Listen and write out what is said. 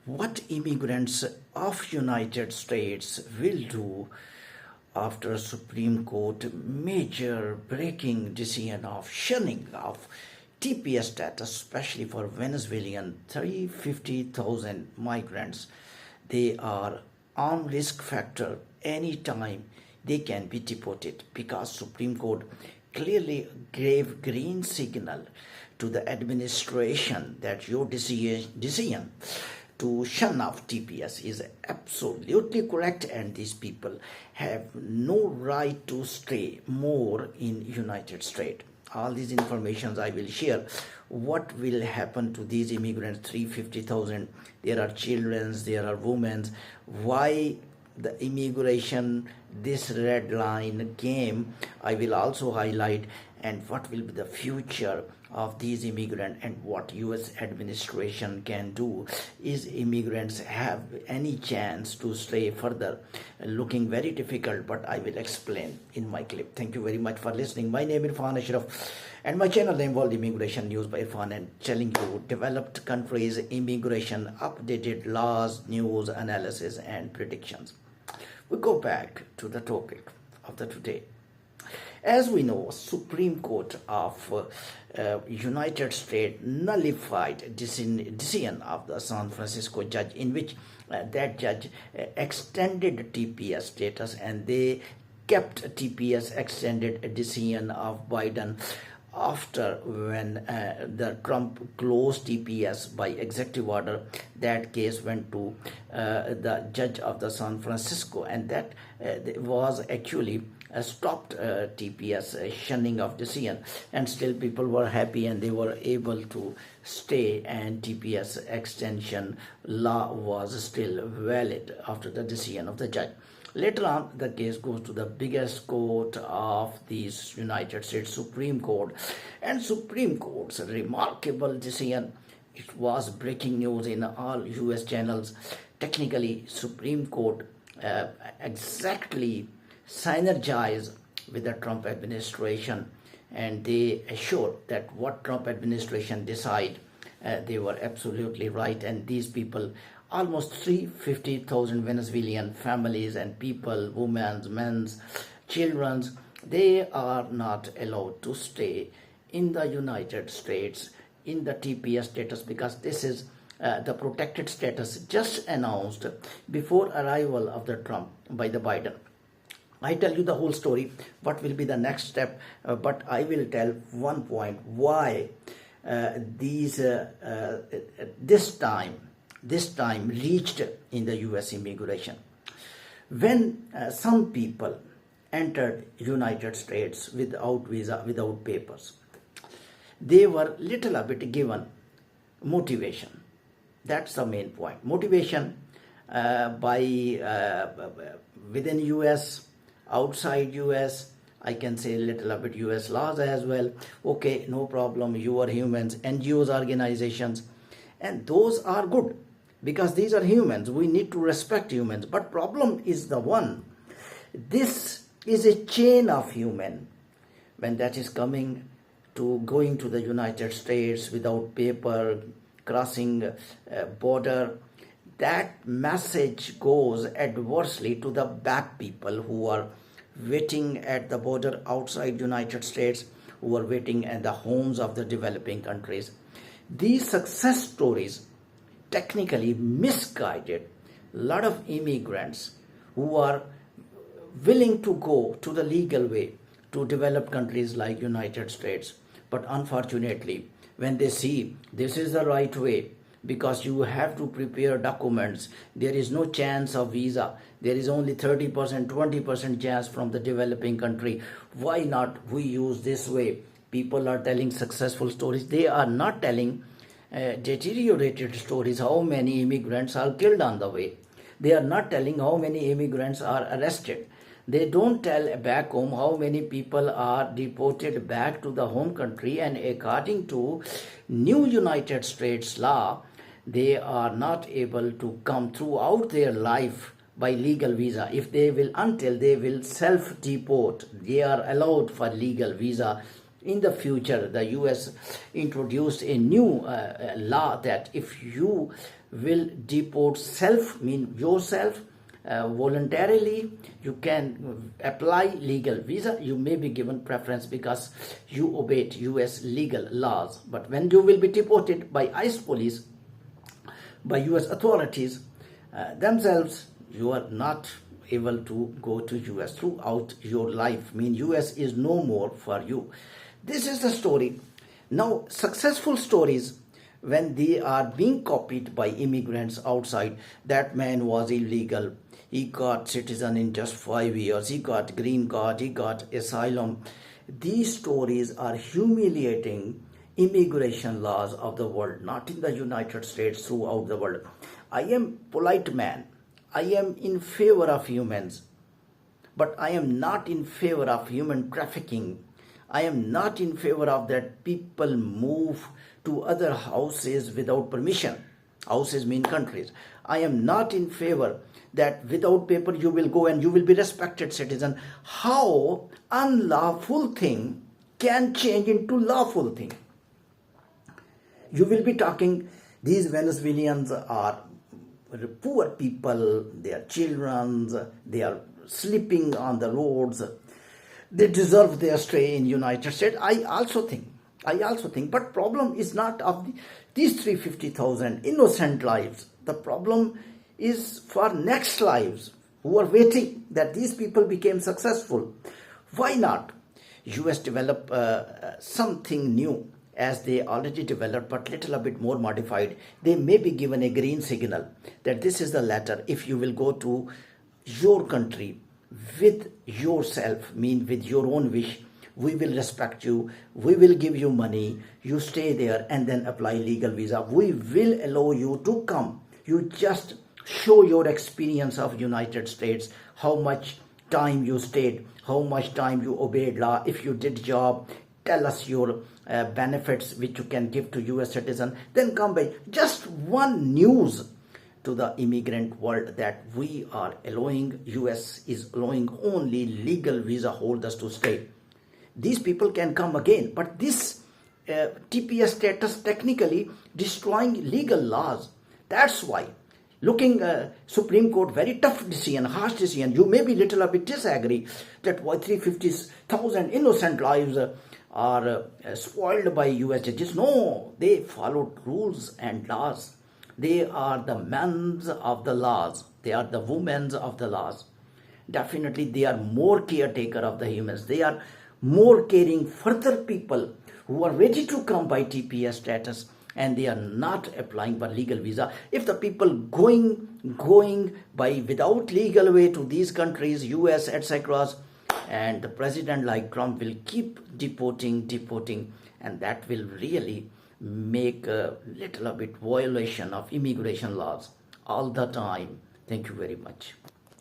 what immigrants of United States will do after Supreme Court major breaking decision of shunning of TPS status, especially for Venezuelan 350,000 migrants. They are on risk factor anytime they can be deported because Supreme Court clearly gave green signal to the administration that your decision to shun off TPS is absolutely correct, and these people have no right to stay more in United States. All these informations I will share. What will happen to these immigrants, 350,000? There are children, there are women. Why the immigration, this red line came, I will also highlight, and what will be the future of these immigrants and what US administration can do. Is immigrants have any chance to stay further? Looking very difficult, but I will explain in my clip. Thank you very much for listening. My name is Irfan Ashraf and my channel name was Immigration News by Irfan, and telling you developed countries immigration, updated laws, news, analysis and predictions. We go back to the topic of the today. As we know, Supreme Court of United States nullified decision of the San Francisco judge, in which that judge extended TPS status, and they kept TPS extended decision of Biden after when the Trump closed TPS by executive order. That case went to the judge of the San Francisco, and that was actually stopped TPS shunning of decision, and still people were happy and they were able to stay, and TPS extension law was still valid after the decision of the judge. Later on, the case goes to the biggest court of the United States, Supreme Court, and Supreme Court's remarkable decision. It was breaking news in all US channels. Technically, Supreme Court exactly synergized with the Trump administration, and they assured that what Trump administration decide, they were absolutely right, and these people, almost 350,000 Venezuelan families and people, women, men, children, they are not allowed to stay in the United States in the TPS status, because this is the protected status just announced before arrival of the Trump by the Biden. I tell you the whole story, what will be the next step, but I will tell one point why this time reached in the US immigration. When some people entered United States without visa, without papers, they were little bit given motivation. That's the main point. Motivation by within US, outside US, I can say a little bit US laws as well. Okay, no problem, you are humans, NGOs, organizations, and those are good because these are humans. We need to respect humans. But problem is the one, this is a chain of human. When that is coming to going to the United States without paper, crossing border, that message goes adversely to the back people who are waiting at the border outside United States, who are waiting at the homes of the developing countries. These success stories technically misguided a lot of immigrants who are willing to go to the legal way to developed countries like United States. But unfortunately, when they see this is the right way, because you have to prepare documents, there is no chance of visa, there is only 30%, 20% chance from the developing country. Why not we use this way? People are telling successful stories. They are not telling deteriorated stories, how many immigrants are killed on the way. They are not telling how many immigrants are arrested. They don't tell back home how many people are deported back to the home country, and according to new United States law, they are not able to come throughout their life by legal visa. If they will, until they will self-deport, they are allowed for legal visa In the future, the US introduced a new law that if you will deport yourself voluntarily, you can apply legal visa. You may be given preference because you obeyed US legal laws. But when you will be deported by ICE police, by US authorities themselves, you are not able to go to US throughout your life. US is no more for you. This is the story. Now, successful stories, when they are being copied by immigrants outside, that man was illegal, he got citizen in just 5 years, he got green card, he got asylum. These stories are humiliating immigration laws of the world, not in the United States, throughout the world. I am polite man. I am in favor of humans, but I am not in favor of human trafficking. I am not in favor of that people move to other houses without permission. Houses mean countries. I am not in favor that without paper you will go and you will be respected citizen. How unlawful thing can change into lawful thing? You will be talking, these Venezuelans are poor people, they are children, they are sleeping on the roads, they deserve their stay in United States. I also think, but problem is not of these 350,000 innocent lives. The problem is for next lives who are waiting that these people became successful. Why not? US develop something new, as they already developed, but little a bit more modified. They may be given a green signal that this is the letter. If you will go to your country with yourself, with your own wish, we will respect you, we will give you money, you stay there and then apply legal visa. We will allow you to come. You just show your experience of United States, how much time you stayed, how much time you obeyed law, if you did job, tell us your benefits which you can give to US citizen, then come by. Just one news to the immigrant world that we are allowing, US is allowing only legal visa holders to stay. These people can come again, but this TPS status technically destroying legal laws. That's why looking Supreme Court, very tough decision, harsh decision. You may be little a bit disagree that why 350,000 innocent lives are spoiled by US judges. No, they followed rules and laws. They are the men of the laws. They are the women of the laws. Definitely they are more caretaker of the humans. They are more caring further people who are ready to come by TPS status, and they are not applying for legal visa. If the people going by without legal way to these countries, US, etc., and the president like Trump will keep deporting, and that will really make a little bit violation of immigration laws all the time. Thank you very much.